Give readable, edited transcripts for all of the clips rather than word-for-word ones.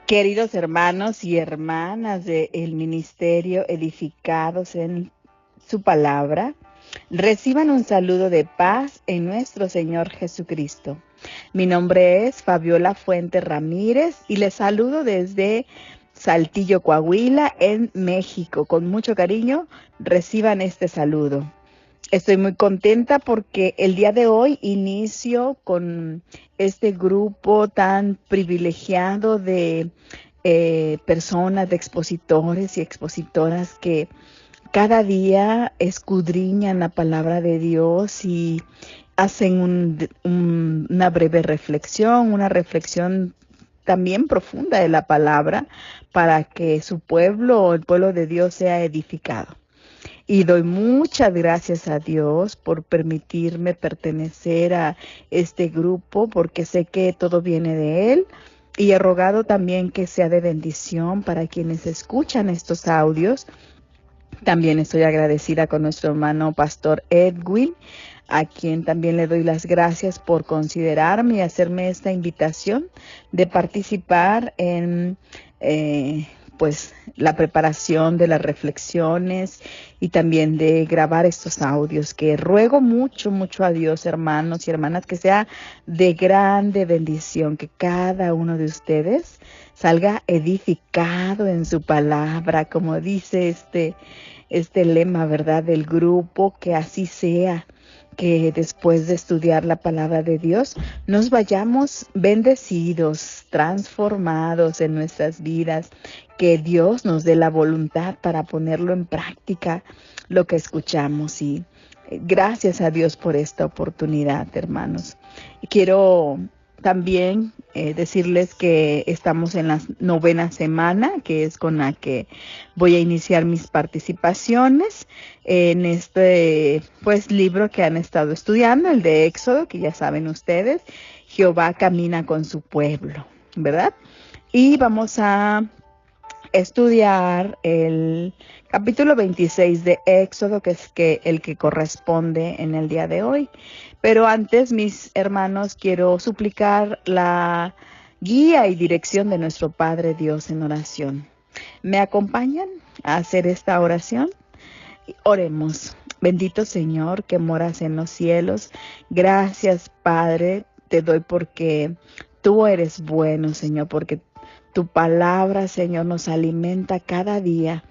Queridos hermanos y hermanas del ministerio edificados en su palabra, reciban un saludo de paz en nuestro Señor Jesucristo. Mi nombre es Fabiola Fuente Ramírez y les saludo desde Saltillo, Coahuila, en México. Con mucho cariño, reciban este saludo. Estoy muy contenta porque el día de hoy inicio con este grupo tan privilegiado de personas, de expositores y expositoras que cada día escudriñan la palabra de Dios y hacen una breve reflexión, una reflexión también profunda de la palabra para que su pueblo o el pueblo de Dios sea edificado. Y doy muchas gracias a Dios por permitirme pertenecer a este grupo, porque sé que todo viene de Él. Y he rogado también que sea de bendición para quienes escuchan estos audios. También estoy agradecida con nuestro hermano Pastor Edwin, a quien también le doy las gracias por considerarme y hacerme esta invitación de participar en pues la preparación de las reflexiones y también de grabar estos audios, que ruego mucho, mucho a Dios, hermanos y hermanas, que sea de grande bendición, que cada uno de ustedes salga edificado en su palabra, como dice este lema, ¿verdad?, del grupo, que así sea, que después de estudiar la palabra de Dios nos vayamos bendecidos, transformados en nuestras vidas, que Dios nos dé la voluntad para ponerlo en práctica, lo que escuchamos. Y gracias a Dios por esta oportunidad, hermanos. Quiero también decirles que estamos en la 9ª semana, que es con la que voy a iniciar mis participaciones en este libro que han estado estudiando, el de Éxodo, que ya saben ustedes, Jehová camina con su pueblo, ¿verdad? Y vamos a estudiar el capítulo 26 de Éxodo, que es el que corresponde en el día de hoy. Pero antes, mis hermanos, quiero suplicar la guía y dirección de nuestro Padre Dios en oración. ¿Me acompañan a hacer esta oración? Oremos. Bendito Señor, que moras en los cielos, gracias, Padre, te doy porque tú eres bueno, Señor, porque tu palabra, Señor, nos alimenta cada día.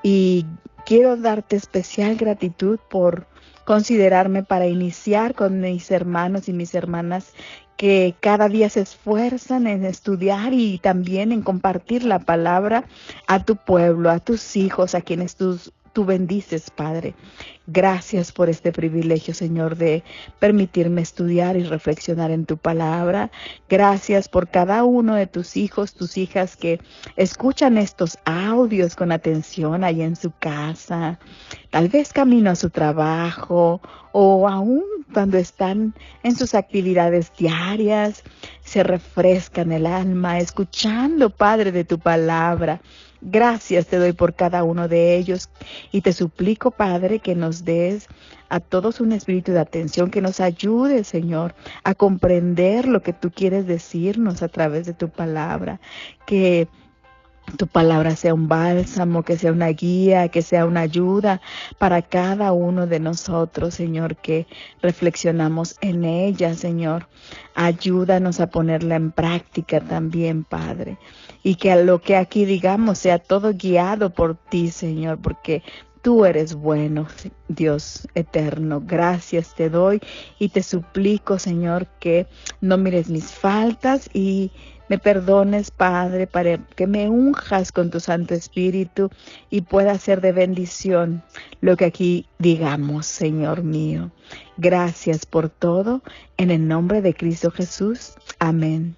Y quiero darte especial gratitud por considerarme para iniciar con mis hermanos y mis hermanas que cada día se esfuerzan en estudiar y también en compartir la palabra a tu pueblo, a tus hijos, a quienes tú bendices, Padre. Gracias por este privilegio, Señor, de permitirme estudiar y reflexionar en tu palabra. Gracias por cada uno de tus hijos, tus hijas que escuchan estos audios con atención ahí en su casa, tal vez camino a su trabajo o aún cuando están en sus actividades diarias, se refrescan el alma escuchando, Padre, de tu palabra. Gracias te doy por cada uno de ellos y te suplico, Padre, que nos des a todos un espíritu de atención, que nos ayude, Señor, a comprender lo que tú quieres decirnos a través de tu palabra, que tu palabra sea un bálsamo, que sea una guía, que sea una ayuda para cada uno de nosotros, Señor, que reflexionamos en ella, Señor. Ayúdanos a ponerla en práctica también, Padre. Y que a lo que aquí digamos sea todo guiado por ti, Señor, porque tú eres bueno, Dios eterno. Gracias te doy y te suplico, Señor, que no mires mis faltas y me perdones, Padre, para que me unjas con tu Santo Espíritu y pueda ser de bendición lo que aquí digamos, Señor mío. Gracias por todo, en el nombre de Cristo Jesús. Amén.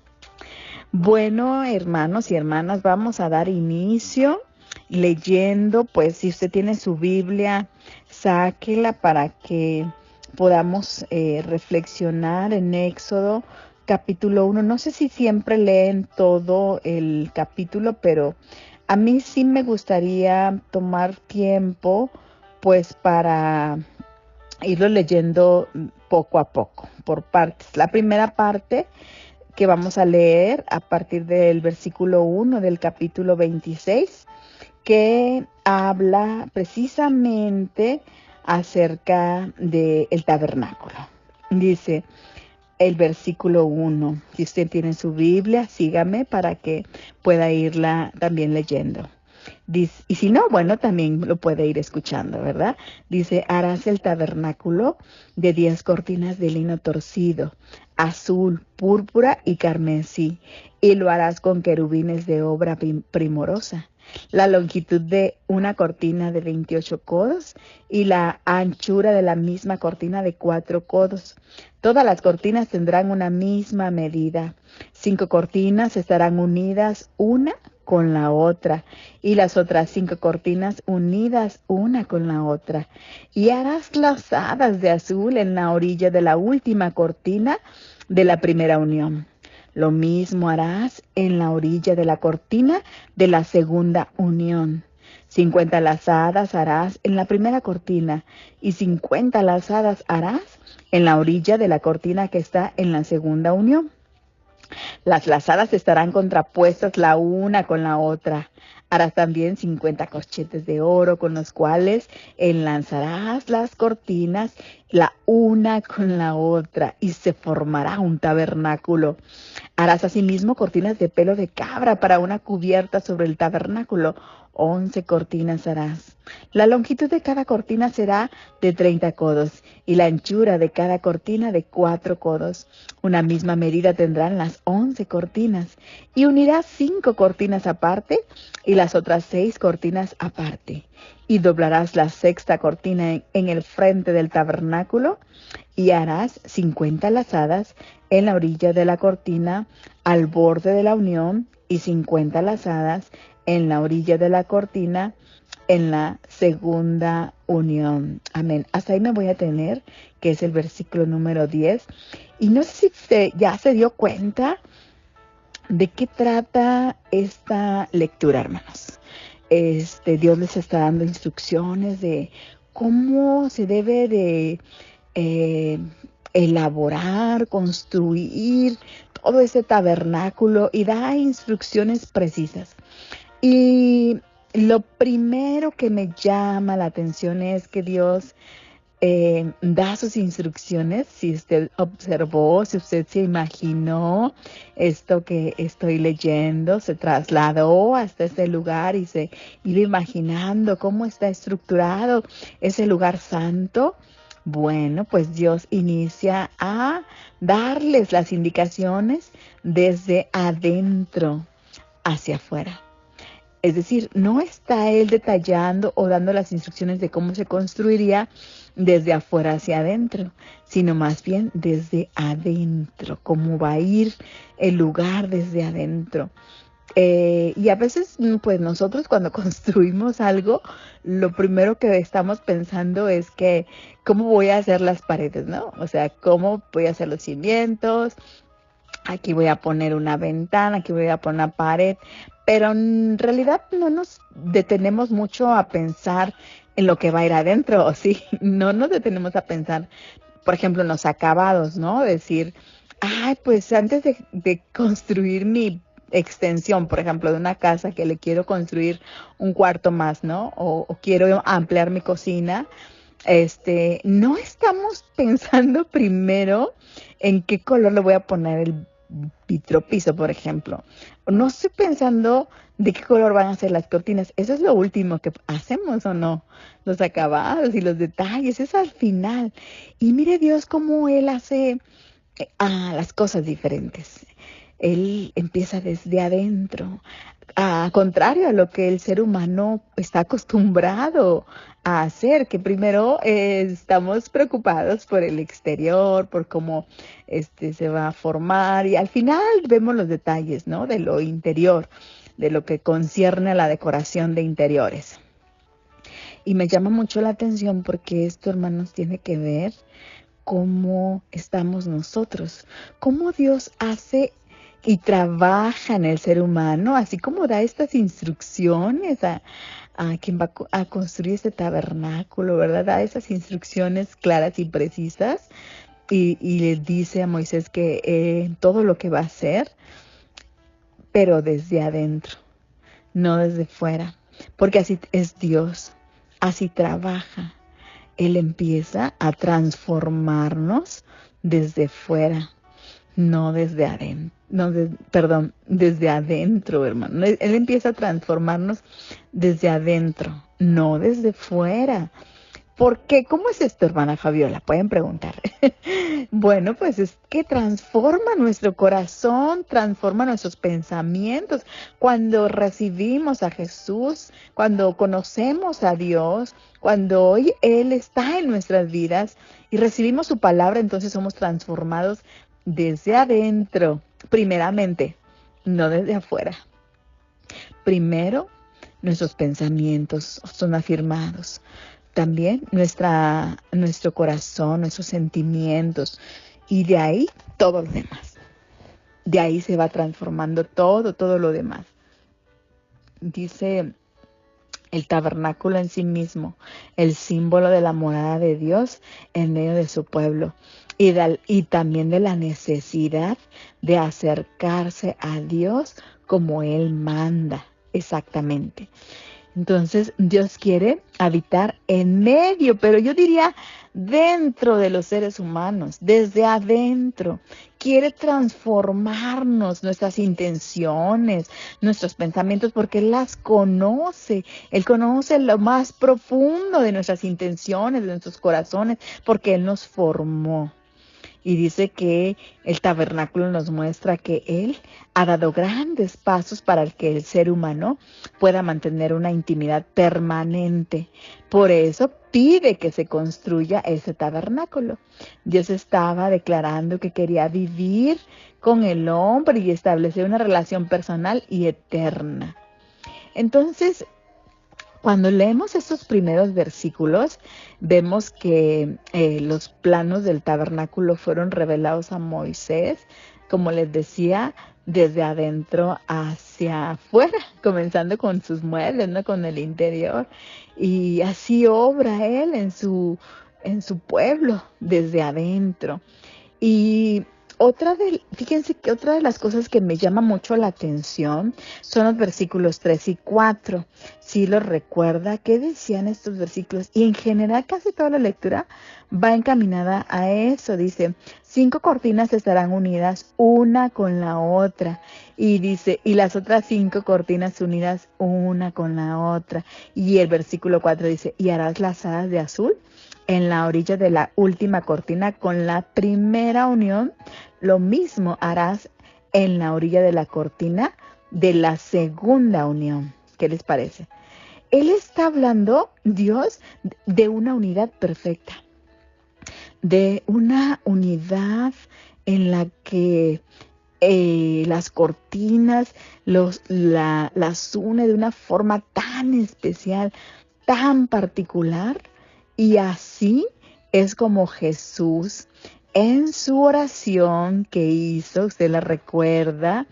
Bueno, hermanos y hermanas, vamos a dar inicio leyendo, pues si usted tiene su Biblia, sáquela para que podamos reflexionar en Éxodo capítulo 1. No sé si siempre leen todo el capítulo, pero a mí sí me gustaría tomar tiempo, pues para irlo leyendo poco a poco, por partes. La primera parte que vamos a leer a partir del versículo 1 del capítulo 26, que habla precisamente acerca del tabernáculo. Dice el versículo 1. Si usted tiene su Biblia, sígame para que pueda irla también leyendo. Dice, y si no, bueno, también lo puede ir escuchando, ¿verdad? Dice, harás el tabernáculo de 10 cortinas de lino torcido, azul, púrpura y carmesí, y lo harás con querubines de obra primorosa. La longitud de una cortina de 28 codos y la anchura de la misma cortina de 4 codos. Todas las cortinas tendrán una misma medida. 5 cortinas estarán unidas una con la otra y las otras 5 cortinas unidas una con la otra. Y harás lazadas de azul en la orilla de la última cortina de la primera unión. Lo mismo harás en la orilla de la cortina de la segunda unión. 50 lazadas harás en la primera cortina y 50 lazadas harás en la orilla de la cortina que está en la segunda unión. Las lazadas estarán contrapuestas la una con la otra. Harás también 50 corchetes de oro con los cuales enlazarás las cortinas la una con la otra y se formará un tabernáculo. Harás asimismo cortinas de pelo de cabra para una cubierta sobre el tabernáculo. 11 cortinas harás. La longitud de cada cortina será de 30 codos y la anchura de cada cortina de 4 codos. Una misma medida tendrán las 11 cortinas y unirás 5 cortinas aparte y las otras 6 cortinas aparte. Y doblarás la sexta cortina en el frente del tabernáculo y harás 50 lazadas en la orilla de la cortina al borde de la unión y 50 lazadas en la orilla de la cortina en la segunda unión. Amén. Hasta ahí me voy a tener, que es el versículo número 10. Y no sé si ya se dio cuenta de qué trata esta lectura, hermanos. Dios les está dando instrucciones de cómo se debe de elaborar, construir todo ese tabernáculo y da instrucciones precisas. Y lo primero que me llama la atención es que Dios da sus instrucciones. Si usted observó, si usted se imaginó esto que estoy leyendo, se trasladó hasta ese lugar y se iba imaginando cómo está estructurado ese lugar santo. Bueno, pues Dios inicia a darles las indicaciones desde adentro hacia afuera. Es decir, no está Él detallando o dando las instrucciones de cómo se construiría desde afuera hacia adentro, sino más bien desde adentro, cómo va a ir el lugar desde adentro. Y a veces, pues nosotros cuando construimos algo, lo primero que estamos pensando es que, ¿cómo voy a hacer las paredes, no? O sea, ¿cómo voy a hacer los cimientos? Aquí voy a poner una ventana, aquí voy a poner una pared, pero en realidad no nos detenemos mucho a pensar en lo que va a ir adentro, ¿o sí? No nos detenemos a pensar, por ejemplo, en los acabados, ¿no? Decir, ay, pues antes de construir mi extensión, por ejemplo, de una casa que le quiero construir un cuarto más, ¿no? O quiero ampliar mi cocina, no estamos pensando primero en qué color le voy a poner el vitropiso, por ejemplo. No estoy pensando de qué color van a ser las cortinas. Eso es lo último que hacemos, ¿o no? Los acabados y los detalles, es al final. Y mire Dios cómo Él hace las cosas diferentes. Él empieza desde adentro, a contrario a lo que el ser humano está acostumbrado a hacer, que primero estamos preocupados por el exterior, por cómo se va a formar, y al final vemos los detalles, ¿no? De lo interior, de lo que concierne a la decoración de interiores. Y me llama mucho la atención porque esto, hermanos, tiene que ver cómo estamos nosotros, cómo Dios hace y trabaja en el ser humano, así como da estas instrucciones a quien va a construir este tabernáculo, ¿verdad? Da esas instrucciones claras y precisas. y le dice a Moisés que todo lo que va a hacer, pero desde adentro, no desde fuera, porque así es Dios, así trabaja. Él empieza a transformarnos desde fuera, no desde adentro. No, perdón, desde adentro, hermano. Él empieza a transformarnos desde adentro, no desde fuera. ¿Por qué? ¿Cómo es esto, hermana Fabiola? Pueden preguntar. Bueno, pues es que transforma nuestro corazón, transforma nuestros pensamientos. Cuando recibimos a Jesús, cuando conocemos a Dios, cuando hoy Él está en nuestras vidas y recibimos su palabra, entonces somos transformados desde adentro, primeramente, no desde afuera. Primero, nuestros pensamientos son afirmados. También nuestro corazón, nuestros sentimientos. Y de ahí todo lo demás. De ahí se va transformando todo lo demás. Dice el tabernáculo en sí mismo, el símbolo de la morada de Dios en medio de su pueblo. Y también de la necesidad de acercarse a Dios como Él manda. Exactamente. Entonces Dios quiere habitar en medio, pero yo diría dentro de los seres humanos, desde adentro. Quiere transformarnos, nuestras intenciones, nuestros pensamientos, porque Él las conoce. Él conoce lo más profundo de nuestras intenciones, de nuestros corazones, porque Él nos formó. Y dice que el tabernáculo nos muestra que Él ha dado grandes pasos para que el ser humano pueda mantener una intimidad permanente. Por eso pide que se construya ese tabernáculo. Dios estaba declarando que quería vivir con el hombre y establecer una relación personal y eterna. Entonces, cuando leemos estos primeros versículos, vemos que los planos del tabernáculo fueron revelados a Moisés, como les decía, desde adentro hacia afuera, comenzando con sus muebles, ¿no? Con el interior. Y así obra Él en su pueblo, desde adentro. Y fíjense que otra de las cosas que me llama mucho la atención son los versículos 3 y 4. Si los recuerda, ¿qué decían estos versículos? Y en general casi toda la lectura va encaminada a eso. Dice, 5 cortinas estarán unidas una con la otra. Y dice, y las otras 5 cortinas unidas una con la otra. Y el versículo 4 dice, y harás las alas de azul en la orilla de la última cortina con la primera unión. Lo mismo harás en la orilla de la cortina de la segunda unión. ¿Qué les parece? Él está hablando, Dios, de una unidad perfecta, de una unidad en la que las cortinas las une de una forma tan especial, tan particular. Y así es como Jesús, en su oración que hizo, usted la recuerda,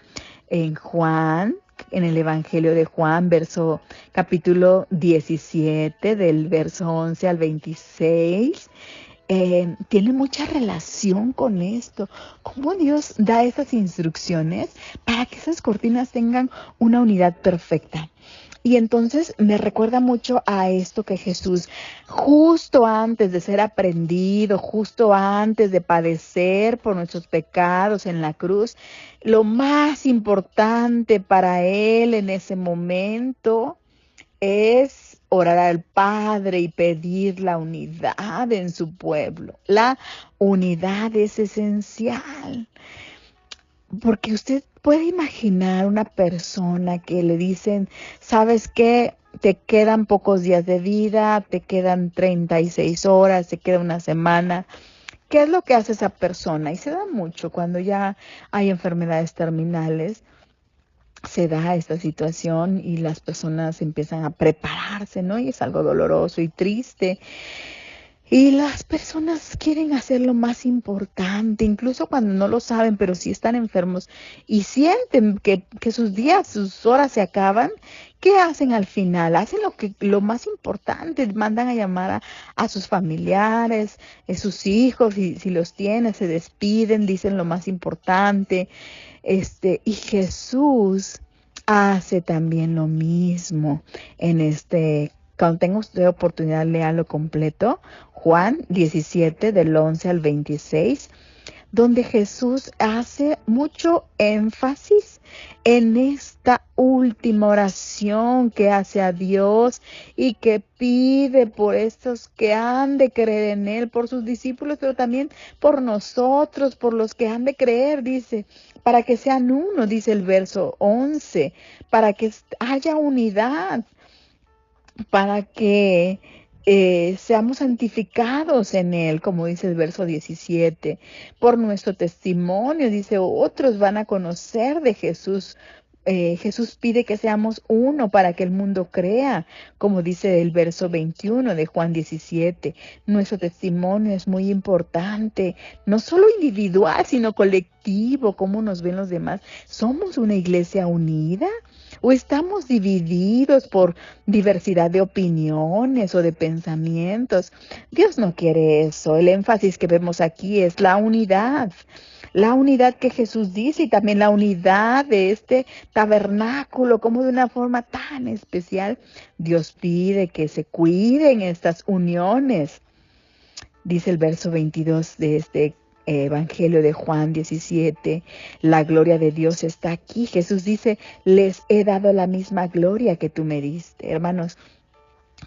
en Juan, en el Evangelio de Juan, capítulo 17, del verso 11 al 26, tiene mucha relación con esto. Cómo Dios da esas instrucciones para que esas cortinas tengan una unidad perfecta. Y entonces me recuerda mucho a esto que Jesús, justo antes de ser aprendido, justo antes de padecer por nuestros pecados en la cruz, lo más importante para Él en ese momento es orar al Padre y pedir la unidad en su pueblo. La unidad es esencial. Porque usted puede imaginar una persona que le dicen, ¿sabes qué? Te quedan pocos días de vida, te quedan 36 horas, te queda una semana. ¿Qué es lo que hace esa persona? Y se da mucho cuando ya hay enfermedades terminales. Se da esta situación y las personas empiezan a prepararse, ¿no? Y es algo doloroso y triste. Y las personas quieren hacer lo más importante, incluso cuando no lo saben, pero sí están enfermos y sienten que sus días, sus horas se acaban. ¿Qué hacen al final? Hacen lo más importante, mandan a llamar a sus familiares, sus hijos, si los tienen, se despiden, dicen lo más importante. Y Jesús hace también lo mismo en cuando tenga usted oportunidad, léalo completo. Juan 17, del 11 al 26, donde Jesús hace mucho énfasis en esta última oración que hace a Dios y que pide por estos que han de creer en Él, por sus discípulos, pero también por nosotros, por los que han de creer, dice, para que sean uno, dice el verso 11, para que haya unidad, para que seamos santificados en Él, como dice el verso 17. Por nuestro testimonio, dice, otros van a conocer de Jesús. Jesús pide que seamos uno para que el mundo crea, como dice el verso 21 de Juan 17. Nuestro testimonio es muy importante, no solo individual, sino colectivo, cómo nos ven los demás. ¿Somos una iglesia unida o estamos divididos por diversidad de opiniones o de pensamientos? Dios no quiere eso. El énfasis que vemos aquí es la unidad. La unidad que Jesús dice y también la unidad de este tabernáculo, como de una forma tan especial, Dios pide que se cuiden estas uniones. Dice el verso 22 de este Evangelio de Juan 17, la gloria de Dios está aquí. Jesús dice, les he dado la misma gloria que tú me diste. Hermanos,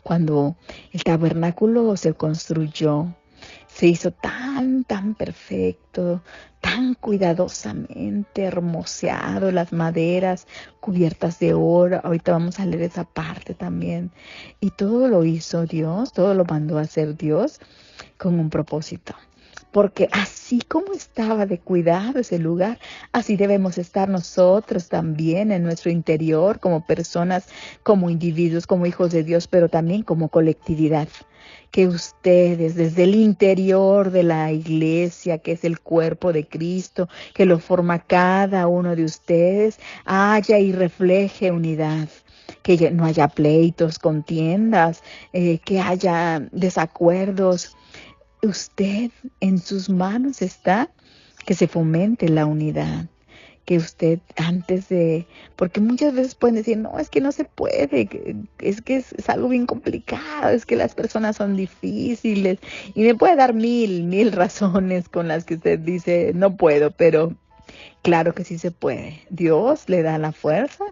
cuando el tabernáculo se construyó, se hizo tan perfecto, tan cuidadosamente hermoseado, las maderas cubiertas de oro. Ahorita vamos a leer esa parte también. Y todo lo hizo Dios, todo lo mandó a hacer Dios con un propósito. Porque así como estaba de cuidado ese lugar, así debemos estar nosotros también en nuestro interior, como personas, como individuos, como hijos de Dios, pero también como colectividad. Que ustedes desde el interior de la iglesia, que es el cuerpo de Cristo, que lo forma cada uno de ustedes, haya y refleje unidad. Que no haya pleitos, contiendas, que haya desacuerdos. Usted, en sus manos está que se fomente la unidad, que usted porque muchas veces pueden decir, no, es que no se puede, es que es algo bien complicado, es que las personas son difíciles, y me puede dar mil razones con las que usted dice, no puedo, pero claro que sí se puede. Dios le da la fuerza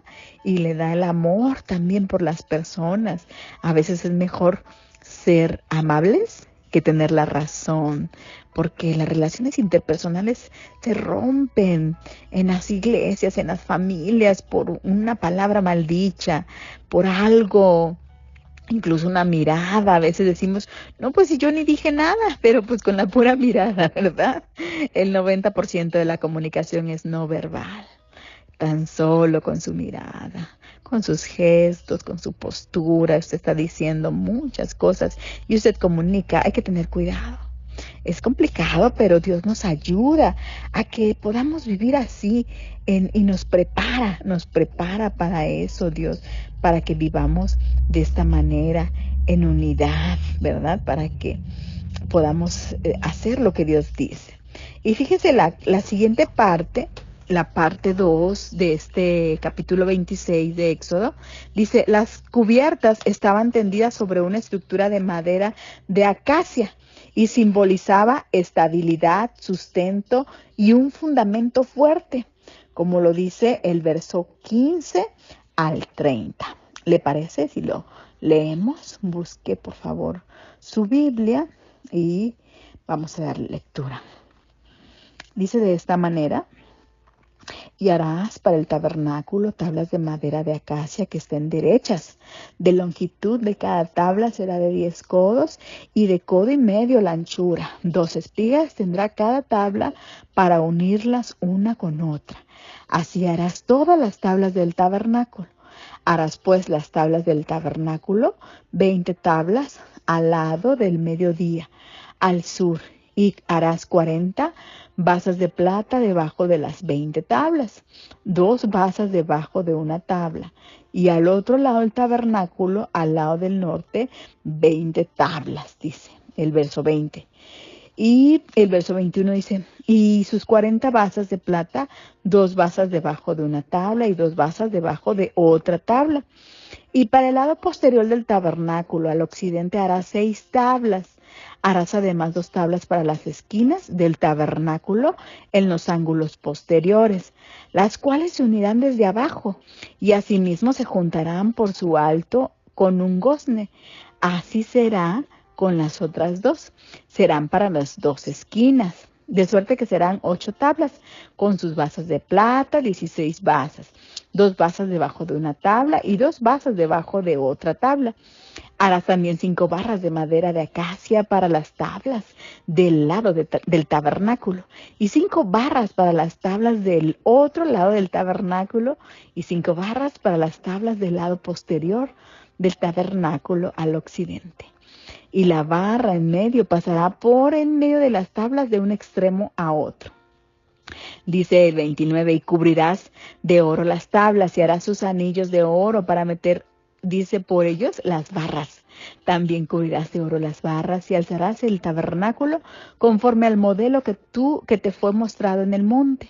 y le da el amor también por las personas. A veces es mejor ser amables que tener la razón, porque las relaciones interpersonales se rompen en las iglesias, en las familias, por una palabra maldicha, por algo, incluso una mirada. A veces decimos, no, pues si yo ni dije nada, pero pues con la pura mirada, ¿verdad? El 90% de la comunicación es no verbal. Tan solo con su mirada, con sus gestos, con su postura, usted está diciendo muchas cosas y usted comunica. Hay que tener cuidado. Es complicado, pero Dios nos ayuda a que podamos vivir así y nos prepara para eso, Dios, para que vivamos de esta manera en unidad, ¿verdad? Para que podamos hacer lo que Dios dice. Y fíjese la siguiente parte. La parte 2 de este capítulo 26 de Éxodo, dice, las cubiertas estaban tendidas sobre una estructura de madera de acacia y simbolizaba estabilidad, sustento y un fundamento fuerte, como lo dice el verso 15 al 30. ¿Le parece si lo leemos? Busque por favor su Biblia y vamos a dar lectura. Dice de esta manera, y harás para el tabernáculo tablas de madera de acacia que estén derechas. De longitud de cada tabla será de 10 codos y de codo y medio la anchura. 2 espigas tendrá cada tabla para unirlas una con otra. Así harás todas las tablas del tabernáculo. Harás pues las tablas del tabernáculo, 20 tablas al lado del mediodía, al sur, y harás 40 basas de plata debajo de las 20 tablas, 2 basas debajo de una tabla, y al otro lado del tabernáculo, al lado del norte, 20 tablas, dice el verso 20. Y el verso 21 dice, y sus 40 basas de plata, 2 basas debajo de una tabla y 2 basas debajo de otra tabla. Y para el lado posterior del tabernáculo, al occidente, harás 6 tablas. Harás además 2 tablas para las esquinas del tabernáculo en los ángulos posteriores, las cuales se unirán desde abajo y asimismo se juntarán por su alto con un gozne. Así será con las otras 2. Serán para las 2 esquinas. De suerte que serán 8 tablas, con sus basas de plata, 16 basas, 2 basas debajo de una tabla y 2 basas debajo de otra tabla. Harás también 5 barras de madera de acacia para las tablas del lado del tabernáculo, y 5 barras para las tablas del otro lado del tabernáculo, y 5 barras para las tablas del lado posterior del tabernáculo al occidente. Y la barra en medio pasará por en medio de las tablas de un extremo a otro. Dice el 29, y cubrirás de oro las tablas y harás sus anillos de oro para meter, dice, por ellos las barras. También cubrirás de oro las barras y alzarás el tabernáculo conforme al modelo que te fue mostrado en el monte.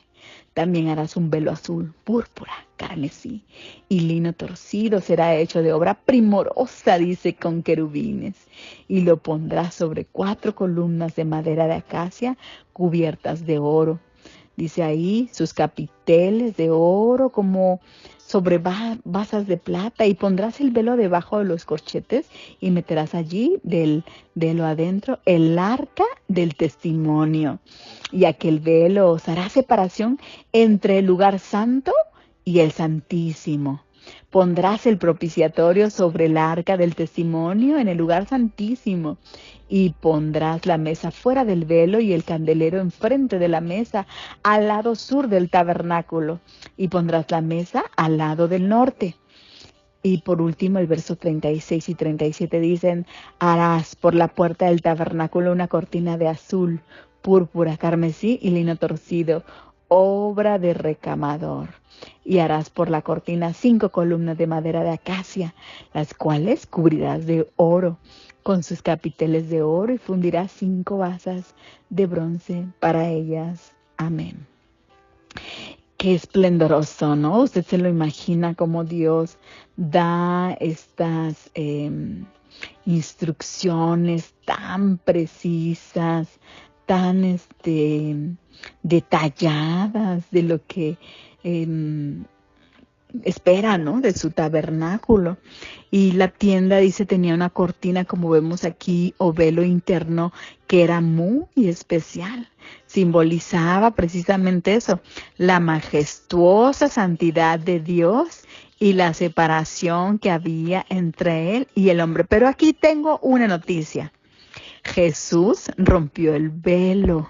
También harás un velo azul, púrpura, carmesí y lino torcido. Será hecho de obra primorosa, dice, con querubines. Y lo pondrás sobre 4 columnas de madera de acacia cubiertas de oro. Dice ahí, sus capiteles de oro como sobre basas de plata, y pondrás el velo debajo de los corchetes y meterás allí del velo adentro el arca del testimonio. Y aquel velo os hará separación entre el lugar santo y el santísimo. Pondrás el propiciatorio sobre el arca del testimonio en el lugar santísimo, y pondrás la mesa fuera del velo y el candelero enfrente de la mesa al lado sur del tabernáculo, y pondrás la mesa al lado del norte. Y por último, el verso 36 y 37 dicen, harás por la puerta del tabernáculo una cortina de azul, púrpura, carmesí y lino torcido, obra de recamador. Y harás por la cortina 5 columnas de madera de acacia, las cuales cubrirás de oro, con sus capiteles de oro, y fundirás 5 basas de bronce para ellas. Amén. Qué esplendoroso, ¿no? Usted se lo imagina como Dios da estas instrucciones tan precisas, tan detalladas de lo que espera, ¿no? De su tabernáculo. Y la tienda, dice, tenía una cortina, como vemos aquí, o velo interno, que era muy especial. Simbolizaba precisamente eso, la majestuosa santidad de Dios y la separación que había entre Él y el hombre. Pero aquí tengo una noticia. Jesús rompió el velo.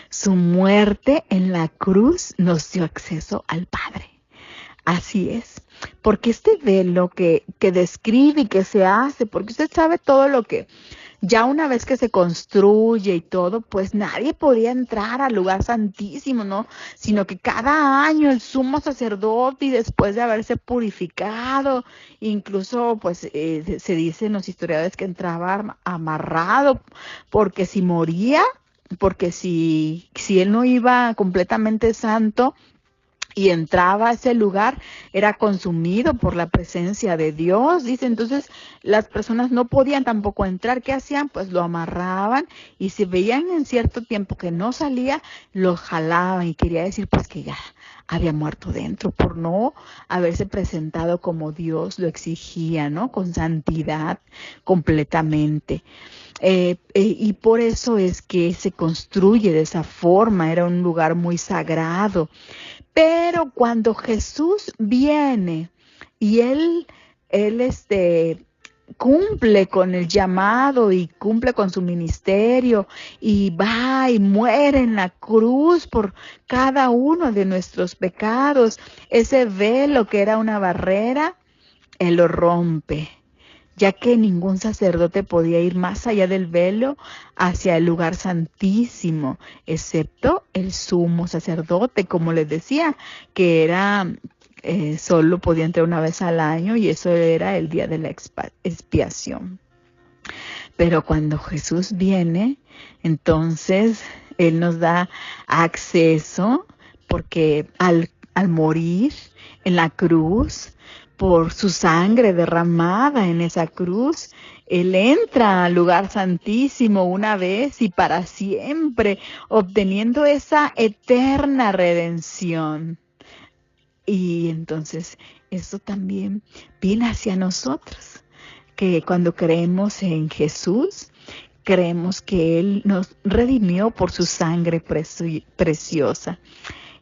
Su muerte en la cruz nos dio acceso al Padre. Así es, porque este velo que describe y que se hace, porque usted sabe todo lo que ya una vez que se construye y todo, pues nadie podía entrar al lugar santísimo, ¿no? Sino que cada año el sumo sacerdote, y después de haberse purificado, incluso pues se dice en los historiadores que entraba amarrado, porque si moría, porque si él no iba completamente santo y entraba a ese lugar, era consumido por la presencia de Dios, dice. Entonces las personas no podían tampoco entrar. ¿Qué hacían? Pues lo amarraban, y si veían en cierto tiempo que no salía, lo jalaban, y quería decir pues que ya había muerto dentro por no haberse presentado como Dios lo exigía, ¿no? Con santidad completamente. Y por eso es que se construye de esa forma. Era un lugar muy sagrado. Pero cuando Jesús viene y él cumple con el llamado y cumple con su ministerio y va y muere en la cruz por cada uno de nuestros pecados, ese velo que era una barrera, Él lo rompe. ya que ningún sacerdote podía ir más allá del velo hacia el lugar santísimo, excepto el sumo sacerdote, como les decía, que era solo podía entrar una vez al año y eso era el día de la expiación. Pero cuando Jesús viene, entonces Él nos da acceso, porque al morir en la cruz, por su sangre derramada en esa cruz, Él entra al lugar santísimo una vez y para siempre, obteniendo esa eterna redención. Y entonces eso también viene hacia nosotros, que cuando creemos en Jesús, creemos que Él nos redimió por su sangre preciosa.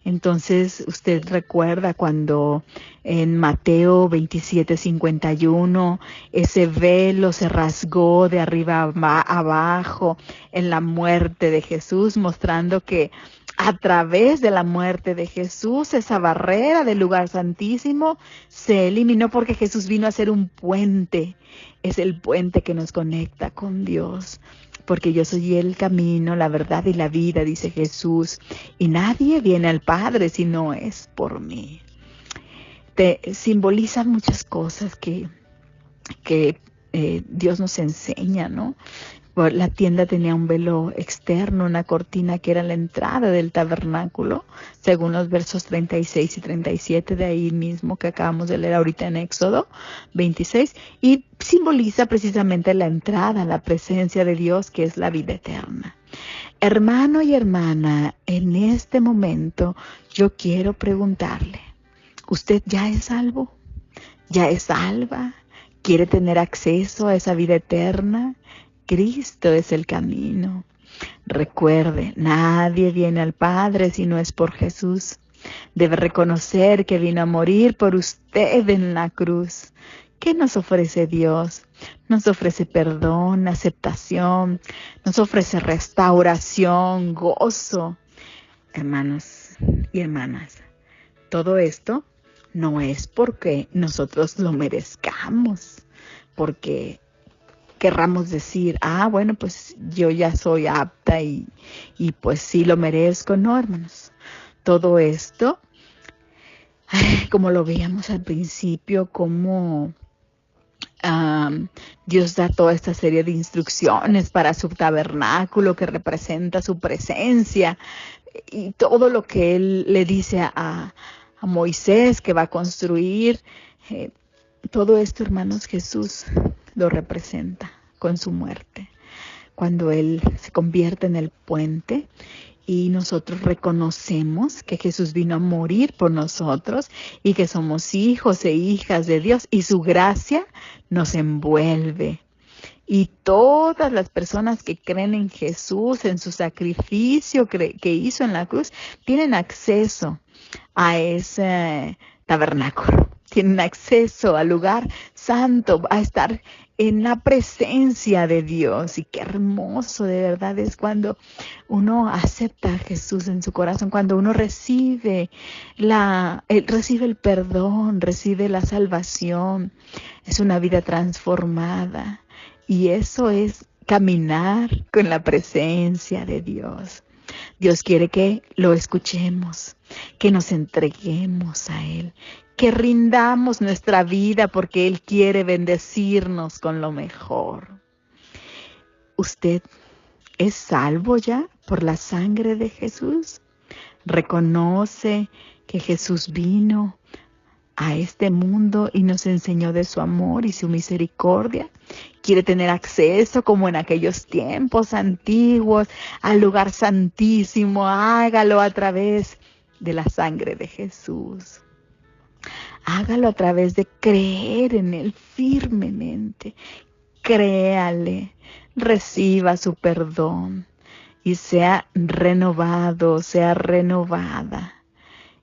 Entonces, usted recuerda cuando en Mateo 27:51 ese velo se rasgó de arriba abajo en la muerte de Jesús, mostrando que a través de la muerte de Jesús, esa barrera del lugar santísimo se eliminó porque Jesús vino a ser un puente. Es el puente que nos conecta con Dios. Porque yo soy el camino, la verdad y la vida, dice Jesús. Y nadie viene al Padre si no es por mí. Te simboliza muchas cosas que Dios nos enseña, ¿no? La tienda tenía un velo externo, una cortina que era la entrada del tabernáculo, según los versos 36 y 37 de ahí mismo que acabamos de leer ahorita en Éxodo 26, y simboliza precisamente la entrada, la presencia de Dios, que es la vida eterna. Hermano y hermana, en este momento yo quiero preguntarle, ¿usted ya es salvo? ¿Ya es salva? ¿Quiere tener acceso a esa vida eterna? Cristo es el camino. Recuerde, nadie viene al Padre si no es por Jesús. Debe reconocer que vino a morir por usted en la cruz. ¿Qué nos ofrece Dios? Nos ofrece perdón, aceptación, nos ofrece restauración, gozo. Hermanos y hermanas, todo esto no es porque nosotros lo merezcamos, porque querramos decir, bueno, pues yo ya soy apta y pues sí lo merezco. No, hermanos, todo esto, como lo veíamos al principio, como Dios da toda esta serie de instrucciones para su tabernáculo que representa su presencia y todo lo que Él le dice a Moisés que va a construir. Todo esto, hermanos, Jesús lo representa con su muerte. Cuando Él se convierte en el puente y nosotros reconocemos que Jesús vino a morir por nosotros y que somos hijos e hijas de Dios y su gracia nos envuelve. Y todas las personas que creen en Jesús, en su sacrificio que hizo en la cruz, tienen acceso a ese tabernáculo. Tienen acceso al lugar santo, a estar en la presencia de Dios. Y qué hermoso de verdad es cuando uno acepta a Jesús en su corazón, cuando uno recibe el perdón, recibe la salvación. Es una vida transformada. Y eso es caminar con la presencia de Dios. Dios quiere que lo escuchemos, que nos entreguemos a Él, que rindamos nuestra vida porque Él quiere bendecirnos con lo mejor. ¿Usted es salvo ya por la sangre de Jesús? ¿Reconoce que Jesús vino a este mundo y nos enseñó de su amor y su misericordia? ¿Quiere tener acceso, como en aquellos tiempos antiguos, al lugar santísimo? Hágalo a través de la sangre de Jesús. Hágalo a través de creer en Él firmemente. Créale, reciba su perdón y sea renovado, sea renovada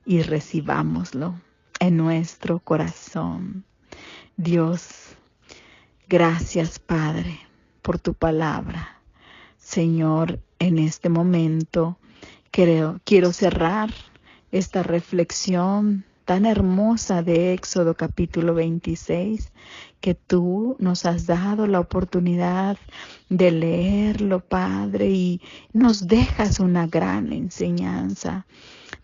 y recibámoslo en nuestro corazón. Dios, gracias, Padre, por tu palabra. Señor, en este momento quiero cerrar esta reflexión tan hermosa de Éxodo capítulo 26, que tú nos has dado la oportunidad de leerlo, Padre, y nos dejas una gran enseñanza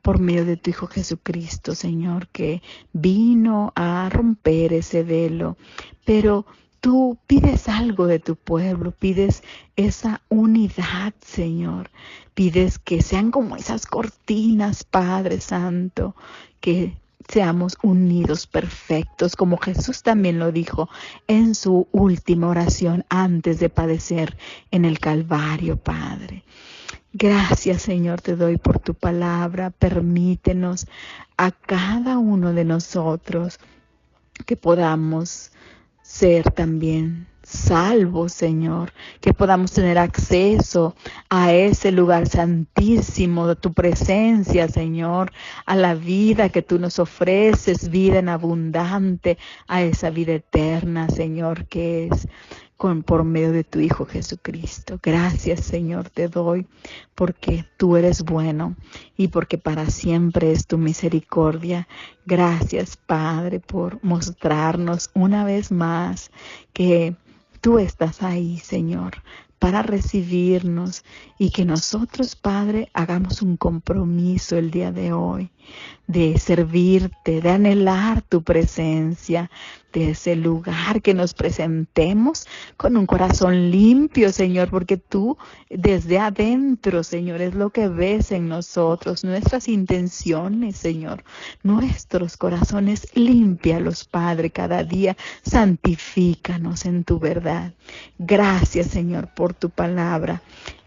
por medio de tu Hijo Jesucristo, Señor, que vino a romper ese velo. Pero tú pides algo de tu pueblo, pides esa unidad, Señor. Pides que sean como esas cortinas, Padre Santo, que seamos unidos, perfectos, como Jesús también lo dijo en su última oración antes de padecer en el Calvario, Padre. Gracias, Señor, te doy por tu palabra. Permítenos a cada uno de nosotros que podamos ser también salvos, Señor, que podamos tener acceso a ese lugar santísimo de tu presencia, Señor, a la vida que tú nos ofreces, vida en abundante, a esa vida eterna, Señor, que es por medio de tu Hijo Jesucristo. Gracias, Señor, te doy porque tú eres bueno y porque para siempre es tu misericordia. Gracias, Padre, por mostrarnos una vez más que tú estás ahí, Señor, para recibirnos y que nosotros, Padre, hagamos un compromiso el día de hoy de servirte, de anhelar tu presencia, de ese lugar que nos presentemos con un corazón limpio, Señor, porque tú desde adentro, Señor, es lo que ves en nosotros, nuestras intenciones, Señor, nuestros corazones, límpialos, Padre, cada día, santifícanos en tu verdad. Gracias, Señor, por tu palabra.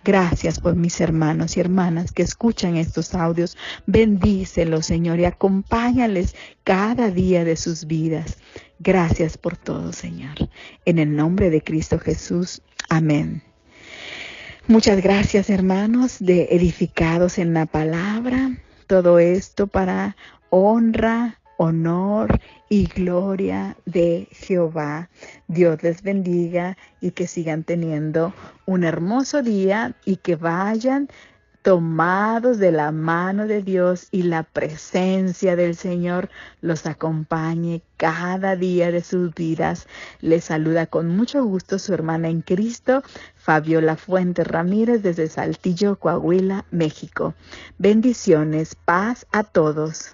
Gracias por mis hermanos y hermanas que escuchan estos audios. Bendícelos, Señor, y acompáñales cada día de sus vidas. Gracias por todo, Señor. En el nombre de Cristo Jesús. Amén. Muchas gracias, hermanos, de Edificados en la Palabra. Todo esto para honra, honor y gloria de Jehová. Dios les bendiga y que sigan teniendo un hermoso día y que vayan tomados de la mano de Dios y la presencia del Señor los acompañe cada día de sus vidas. Les saluda con mucho gusto su hermana en Cristo, Fabiola Fuentes Ramírez, desde Saltillo, Coahuila, México. Bendiciones, paz a todos.